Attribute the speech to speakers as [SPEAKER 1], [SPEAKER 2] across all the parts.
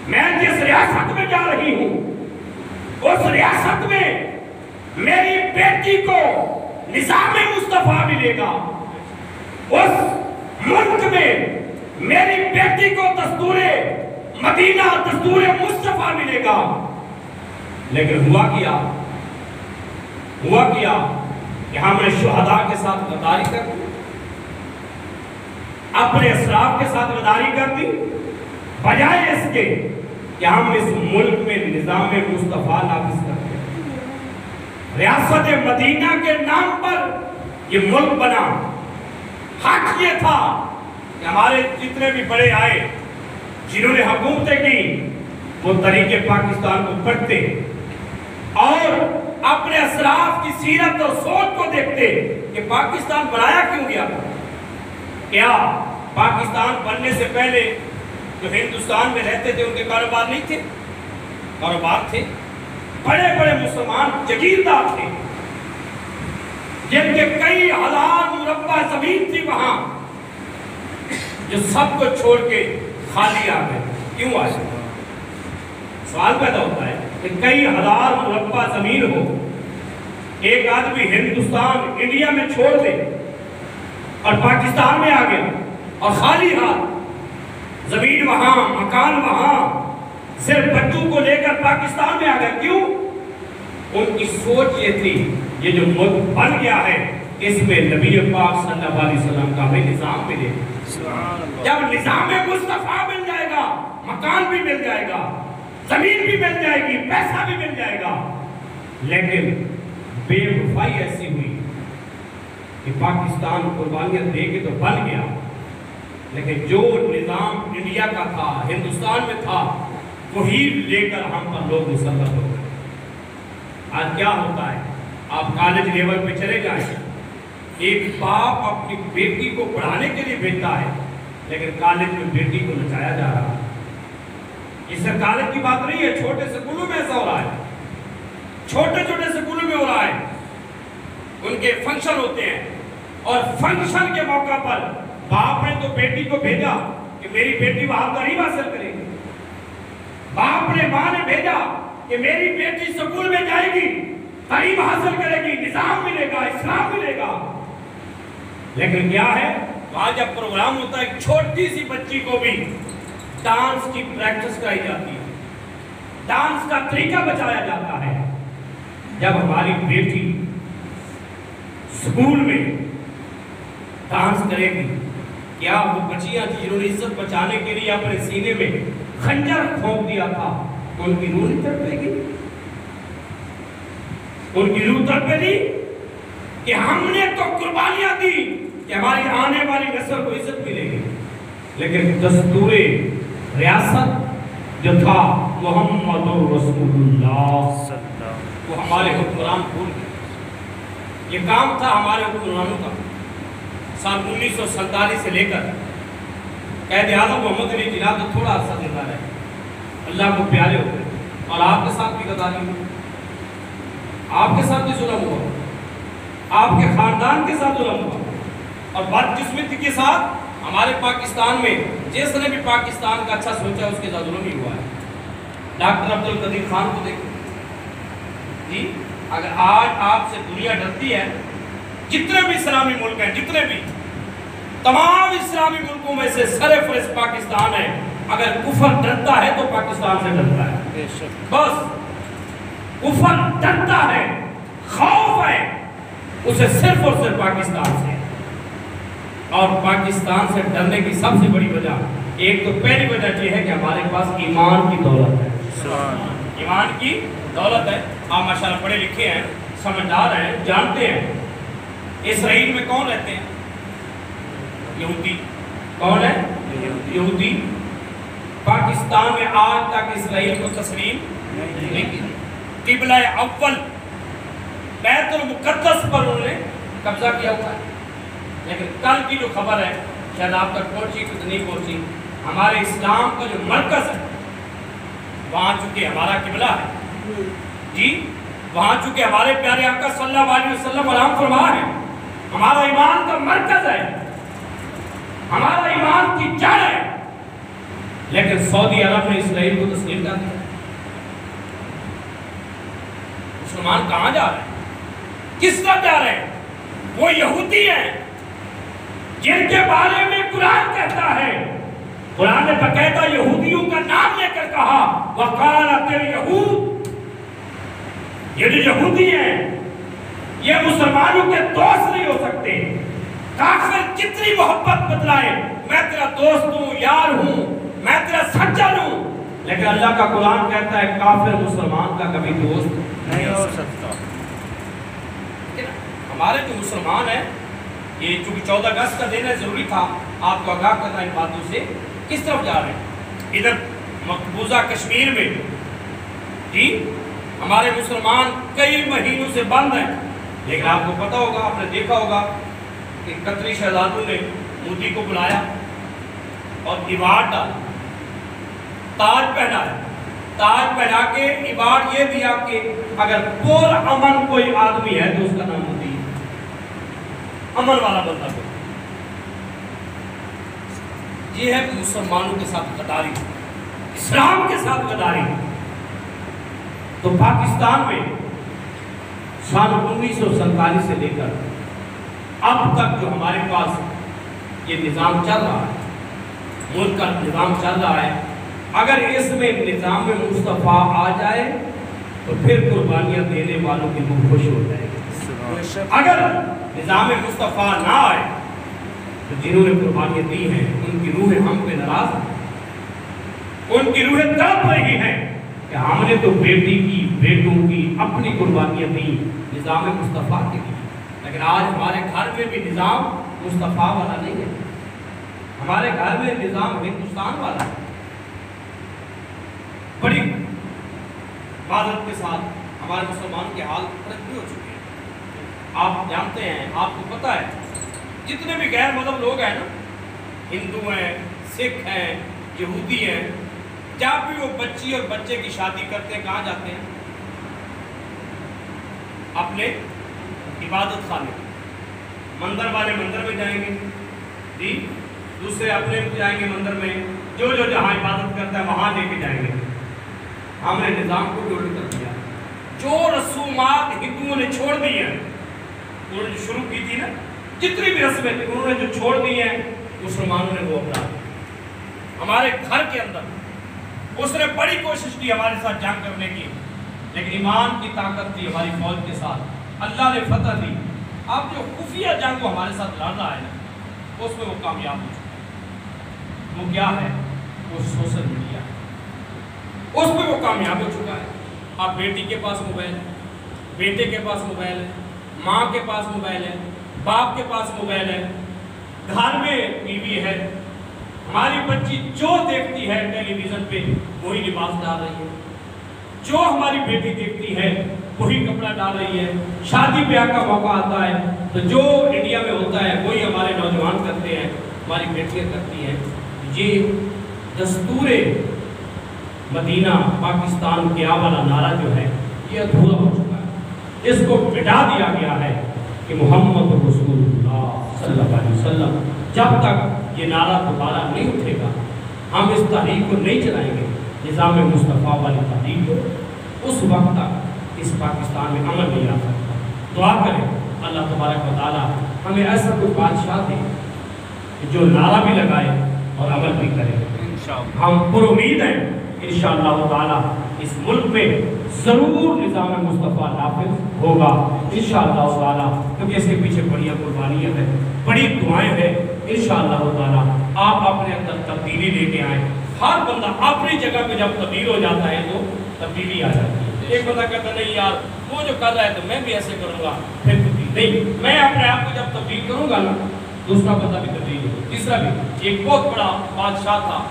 [SPEAKER 1] میں جس ریاست میں جا رہی ہوں اس ریاست میں میری بیٹی کو نظام مصطفیٰ ملے گا، اس ملک میں میری بیٹی کو دستور مدینہ دستور مصطفیٰ ملے گا۔ لیکن ہوا کیا کہ ہم نے شہداء کے ساتھ غداری کر دی، اپنے اسراف کے ساتھ غداری کر دی، بجائے اس کے کہ ہم اس ملک میں نظام مصطفیٰ نافذ کرتے ہیں۔ ریاست مدینہ کے نام پر یہ ملک بنا۔ حق یہ تھا کہ ہمارے جتنے بھی بڑے آئے جنہوں نے حکومتیں کی وہ طریقے پاکستان کو پڑھتے اور اپنے اسلاف کی سیرت اور سوچ کو دیکھتے کہ پاکستان بنایا کیوں گیا تھا۔ کیا پاکستان بننے سے پہلے جو ہندوستان میں رہتے تھے ان کے کاروبار نہیں تھے؟ کاروبار تھے، بڑے بڑے مسلمان جگیردار تھے جن کے کئی ہزار مربع زمین تھی وہاں، جو سب کو چھوڑ کے خالی آ گئے۔ کیوں آئے؟ سوال پیدا ہوتا ہے کہ کئی ہزار مربع زمین ہو، ایک آدمی ہندوستان انڈیا میں چھوڑ دے اور پاکستان میں آ گیا اور خالی ہاتھ، زمین وہاں، مکان وہاں، صرف بچوں کو لے کر پاکستان میں آ گیا۔ کیوں؟ ان کی سوچ یہ تھی یہ جو ملک بن گیا ہے اس میں نبی پاک صلی اللہ علیہ وسلم کا ہمیں نظام ملے۔ جب نظام مصطفیٰ مل جائے گا مکان بھی مل جائے گا، زمین بھی مل جائے گی، پیسہ بھی مل جائے گا۔ لیکن بے وفائی ایسی ہوئی کہ پاکستان قربانیاں دے کے تو بن گیا، لیکن جو نظام انڈیا کا تھا، ہندوستان میں تھا، وہی لے کر ہم پر لوگ مسلط ہو گئے۔ آج کیا ہوتا ہے؟ آپ کالج لیول پہ چلے جائیں، ایک باپ اپنی بیٹی کو پڑھانے کے لیے بھیجتا ہے لیکن کالج میں بیٹی کو نچایا جا رہا ہے۔ یہ صرف کالج کی بات نہیں ہے، چھوٹے سکولوں میں ایسا ہو رہا ہے، چھوٹے چھوٹے سکولوں میں ہو رہا ہے۔ ان کے فنکشن ہوتے ہیں اور فنکشن کے موقع پر باپ نے تو بیٹی کو بھیجا کہ میری بیٹی وہاں تعلیم حاصل کرے گی، باپ نے ماں نے بھیجا کہ میری بیٹی سکول میں جائے گی، تعلیم حاصل کرے گی، نظام ملے گا، اسلام ملے گا۔ لیکن کیا ہے؟ وہاں جب پروگرام ہوتا ہے ایک چھوٹی سی بچی کو بھی ڈانس کی پریکٹس کرائی جاتی ہے، ڈانس کا طریقہ بچایا جاتا ہے۔ جب ہماری بیٹی سکول میں ڈانس کرے گی، کیا وہ بچیاں جنہوں نے عزت بچانے کے لیے اپنے سینے میں خنجر پھونک دیا تھا ان کی روح نہیں تڑپے گی؟ ان کی روح تڑپے گی کہ ہم نے تو قربانیاں دی کہ ہماری آنے والی نسل کو عزت ملے گی، لیکن دستور ریاست جو تھا محمد رسول اللہ وہ ہمارے حکمران بھول گئے۔ یہ کام تھا ہمارے حکمرانوں کا۔ سال 1947 سے لے کر قائد اعظم محمد علی جناح تو تھوڑا عرصہ زندہ رہے، اللہ کو پیارے ہو گئے، اور آپ کے ساتھ بھی غداری ہوئی، آپ کے ساتھ بھی ظلم ہوا، آپ کے خاندان کے ساتھ ظلم ہوا، اور بدقسمتی کے ساتھ ہمارے پاکستان میں جس نے بھی پاکستان کا اچھا سوچا اس کے ساتھ ظلم ہی ہوا ہے۔ ڈاکٹر عبدالقدیر خان کو دیکھیں جی، اگر آج آپ سے دنیا ڈرتی ہے، جتنے بھی اسلامی ملک ہیں، جتنے بھی تمام اسلامی ملکوں میں سے سرفہرست پاکستان ہے، اگر کفر ڈرتا ہے تو پاکستان سے ڈرتا ہے۔ بس کفر ڈرتا ہے، خوف ہے اسے صرف اور صرف پاکستان سے، اور پاکستان سے ڈرنے کی سب سے بڑی وجہ ایک تو پہلی وجہ یہ ہے کہ ہمارے پاس ایمان کی دولت ہے، ایمان کی دولت ہے۔ آپ ماشاءاللہ پڑھے لکھے ہیں، سمجھدار ہیں، جانتے ہیں اسرائیل میں کون رہتے ہیں؟ یہودی۔ کون ہے؟ یہودی۔ پاکستان میں آج تک اسرائیل کو تسلیم نہیں کی۔ قبلہ اول بیت المقدس پر انہوں نے قبضہ کیا ہوا ہے، لیکن کل کی جو خبر ہے شاید آپ تک پہنچی کچھ نہیں پہنچی، ہمارے اسلام کا جو مرکز ہے وہاں چونکہ ہمارا قبلہ ہے جی، وہاں چونکہ ہمارے پیارے آقا صلی اللہ علیہ وسلم علام فرما ہے، ہمارا ایمان کا مرکز ہے، ہمارا ایمان کی جڑ ہے، لیکن سعودی عرب نے اسرائیل کو تسلیم کر دیا۔ مسلمان کہاں جا رہے ہیں؟ کس طرف جا رہے ہیں؟ وہ یہودی ہیں جن کے بارے میں قرآن کہتا ہے، قرآن نے باقاعدہ یہودیوں کا نام لے کر کہا وقالت اليہود، یہ جو یہودی ہیں یہ مسلمانوں کے دوست نہیں ہو سکتے۔ کافر کتنی محبت بتلائے، میں تیرا دوست ہوں، یار ہوں، میں تیرا سجن ہوں، لیکن اللہ کا قرآن کہتا ہے کافر مسلمان کا کبھی دوست نہیں ہو سکتا۔ ہمارے جو مسلمان ہیں، یہ چونکہ 14 اگست کا دن ہے، ضروری تھا آپ کو آگاہ کرنا ان باتوں سے۔ کس طرف جا رہے ہیں؟ ادھر مقبوضہ کشمیر میں جی ہمارے مسلمان کئی مہینوں سے بند ہیں، لیکن آپ کو پتا ہوگا، آپ نے دیکھا ہوگا کہ قطری شہزادوں نے مودی کو بلایا اور ایوارڈ ڈالا، تاج پہنایا، تاج پہنا کے ایوارڈ یہ دیا کہ اگر پر امن کوئی آدمی ہے تو اس کا نام مودی ہے، امن والا بندہ کو۔ یہ ہے مسلمانوں کے ساتھ غداری، اسلام کے ساتھ غداری۔ تو پاکستان میں سال 1947 سے لے کر اب تک جو ہمارے پاس یہ نظام چل رہا ہے، ملک کا نظام چل رہا ہے، اگر اس میں نظام مصطفیٰ آ جائے تو پھر قربانیاں دینے والوں کی روح خوش ہو جائے گی۔ اگر نظام مصطفیٰ نہ آئے تو جنہوں نے قربانیاں دی ہیں ان کی روحیں ہم پہ ناراض ہیں، ان کی روحیں تڑپ رہی ہیں کہ ہم نے تو بیٹی کی، بیٹوں کی اپنی قربانیاں دی نظام مصطفیٰ کے لیے، لیکن آج ہمارے گھر میں بھی نظام مصطفیٰ والا نہیں ہے، ہمارے گھر میں نظام ہندوستان والا ہے۔ بڑی معذرت کے ساتھ ہمارے مسلمان کے حال ترقی ہو چکے ہیں۔ آپ جانتے ہیں، آپ کو پتہ ہے، جتنے بھی غیر مذہب لوگ ہیں نا، ہندو ہیں، سکھ ہیں، یہودی ہیں، جب بھی وہ بچی اور بچے کی شادی کرتے ہیں کہاں جاتے ہیں؟ اپنے عبادت خانے، مندر والے مندر میں جائیں گے جی، دوسرے اپنے جائیں گے مندر میں، جو جہاں عبادت کرتا ہے وہاں لے کے جائیں گے۔ ہم نے نظام کو ڈیولپ کر دیا، جو رسومات ہندوؤں نے چھوڑ دی ہیں، انہوں نے شروع کی تھی نا، جتنی بھی رسمیں تھیں انہوں نے جو چھوڑ دی ہیں، مسلمانوں نے وہ اپنا ہمارے گھر کے اندر۔ اس نے بڑی کوشش کی ہمارے ساتھ جنگ کرنے کی، لیکن ایمان کی طاقت تھی ہماری فوج کے ساتھ، اللہ نے فتح دی۔ اب جو خفیہ جنگ کو ہمارے ساتھ لڑ رہا ہے نا، اس میں وہ کامیاب ہو چکا ہے۔ وہ کیا ہے؟ وہ سوشل میڈیا ہے، اس میں وہ کامیاب ہو چکا ہے۔ اب بیٹی کے پاس موبائل ہے، بیٹے کے پاس موبائل ہے، ماں کے پاس موبائل ہے، باپ کے پاس موبائل ہے، گھر میں ٹی وی ہے، ہماری بچی جو دیکھتی ہے ٹیلی ویژن پہ وہی لباس ڈال رہی ہے، جو ہماری بیٹی دیکھتی ہے وہی کپڑا ڈال رہی ہے۔ شادی بیاہ کا موقع آتا ہے تو جو انڈیا میں ہوتا ہے وہی ہمارے نوجوان کرتے ہیں، ہماری بیٹیاں کرتی ہیں۔ یہ دستور مدینہ پاکستان کیا والا نعرہ جو ہے یہ ادھورا ہو چکا ہے، اس کو مٹا دیا گیا ہے کہ محمد رسول اللہ صلی اللہ علیہ وسلم۔ جب تک یہ نعرہ دوبارہ نہیں اٹھے گا ہم اس تحریک کو نہیں چلائیں گے، نظام مصطفیٰ والی تحریک کو، اس وقت تک اس پاکستان میں عمل نہیں آ سکتا۔ دعا کریں اللہ تبارک و تعالیٰ ہمیں ایسا کوئی بادشاہ دے جو نعرہ بھی لگائے اور عمل بھی کرے۔ ہم پر امید ہیں انشاءاللہ تعالیٰ اس ملک میں ضرور نظام مصطفیٰ نافذ ہوگا انشاءاللہ تعالیٰ، کیونکہ اس کے پیچھے بڑی قربانیاں ہیں، بڑی دعائیں ہیں۔ انشاءاللہ تعالیٰ آپ اپنے اندر تبدیلی لے کے آئیں۔ ہر بندہ اپنی جگہ پہ جب تبدیل ہو جاتا ہے تو تبدیلی آ جاتی ہے۔ ایک بندہ کہتا نہیں یار وہ جو کر رہا ہے تو میں بھی ایسے کروں گا، پھر تبدیل نہیں، میں اپنے آپ کو جب تبدیل کروں گا نا دوسرا بندہ بھی تبدیل ہوگا، تیسرا بھی۔ ایک بہت بڑا بادشاہ تھا،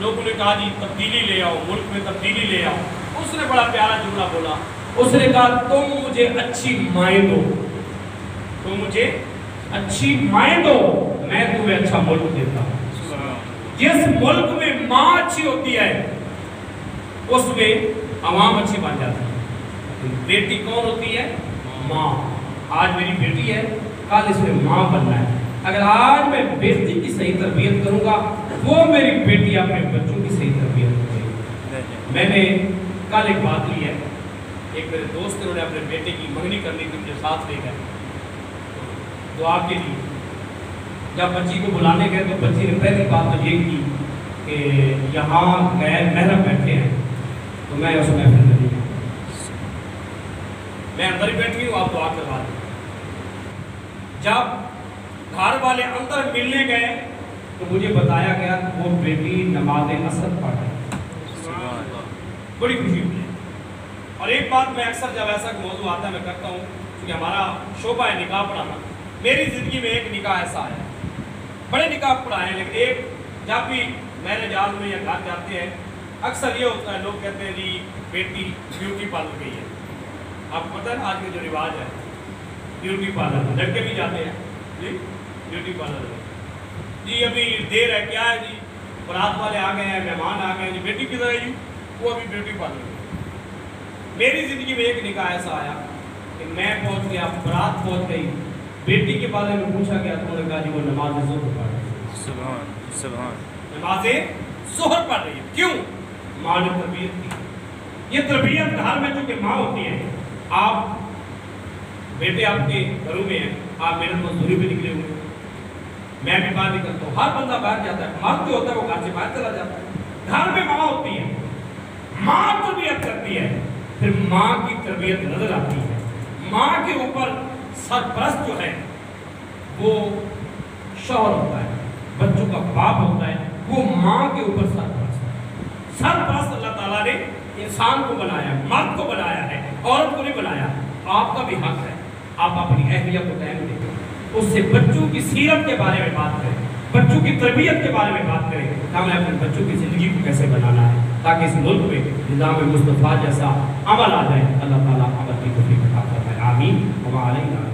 [SPEAKER 1] لوگوں نے کہا جی تبدیلی لے آؤ، ملک میں تبدیلی لے آؤ۔ اس نے بڑا پیارا جملہ بولا، اس نے کہا تم مجھے اچھی مائیں دو، تم مجھے اچھی مائیں دو، میں تمہیں اچھا ملک دیتا ہوں۔ جس ملک میں ماں اچھی ہوتی ہے اس میں عوام اچھی بن جاتی ہے۔ بیٹی کون ہوتی ہے؟ ماں۔ آج میری بیٹی ہے، کل اس میں ماں بننا ہے، اگر آج میں بیٹی کی صحیح تربیت کروں گا وہ میری بیٹی اپنے بچوں کی صحیح تربیت کرے گی۔ میں نے کل ایک بات لی ہے، ایک میرے دوست نے اپنے بیٹے کی منگنی کرنی تھی، مجھے ساتھ لے گئے دعا کے لیے۔ جب بچی کو بلانے گئے تو بچی نے پہلی بات تو یہ کی کہ یہاں غیر محرم بیٹھے ہیں تو میں اس محفل میں نہیں ہوں، میں اندر ہی بیٹھی ہوں، آپ دعا کروا دیں۔ جب گھر والے اندر ملنے گئے تو مجھے بتایا گیا کہ وہ بیٹی نماز عصر پڑھ رہی ہے، بڑی خوشی ہوئی۔ اور ایک بات میں اکثر جب ایسا موضوع آتا ہے میں کرتا ہوں، کیونکہ ہمارا شعبہ ہے نکاح پڑھانا، میری زندگی میں ایک نکاح ایسا آیا ہے، بڑے نکاح پڑھائے ہیں، لیکن ایک جب بھی میرے جال میں یا گھر جاتے ہیں اکثر یہ ہوتا ہے، لوگ کہتے ہیں جی بیٹی بیوٹی پارلر گئی ہے۔ آپ کو پتہ ہے نا آج کا جو رواج ہے بیوٹی پارلر، لڑکے بھی جاتے ہیں جی بیوٹی پارلر میں، جی ابھی دیر ہے، کیا ہے جی بارات والے آ گئے ہیں، مہمان آ گئے ہیں، جی بیٹی کدھر ہے جی وہ ابھی بیوٹی پارلر میں۔ میری زندگی میں ایک نکاح ایسا آیا کہ میں پہنچ گیا، بارات پہنچ گئی، بیٹی کے بارے میں پوچھا گیا تو انہوں نے کہا جی وہ نماز ظہر پڑھ رہی ہے۔ سبحان سبحان، نماز ظہر پڑھ رہی ہے، کیوں؟ ماں نے تربیت کی۔ یہ تربیت گھر میں چونکہ ماں ہوتی ہے، آپ بیٹے آپ کے گھروں میں ہیں، آپ محنت مزدوری پہ نکلے ہوئے، میں بھی باہر نکلتا ہوں، ہر بندہ باہر جاتا ہے، مرد جو ہوتا ہے وہ گھر سے باہر چلا جاتا ہے، گھر میں ماں ہوتی ہے، ماں تربیت کرتی ہے، پھر ماں کی تربیت نظر آتی ہے۔ ماں کے اوپر سرپرست جو ہے وہ شوہر ہوتا ہے، بچوں کا باپ ہوتا ہے، وہ ماں کے اوپر سرپرست ہے۔ سرپرست اللہ تعالیٰ نے انسان کو بنایا، مرد کو بنایا ہے، عورت کو نہیں بنایا۔ آپ کا بھی حق ہے آپ اپنی اہلیہ کو ٹائم دیں، اس سے بچوں کی سیرت کے بارے میں بات کریں، بچوں کی تربیت کے بارے میں بات کریں کہ ہمیں اپنے بچوں کی زندگی کو کیسے بنانا ہے تاکہ اس ملک میں نظام مصطفیٰ جیسا عمل آ جائے۔ اللہ تعالیٰ عمل کی توفیق عطا فرمائے، آمین۔ وما علینا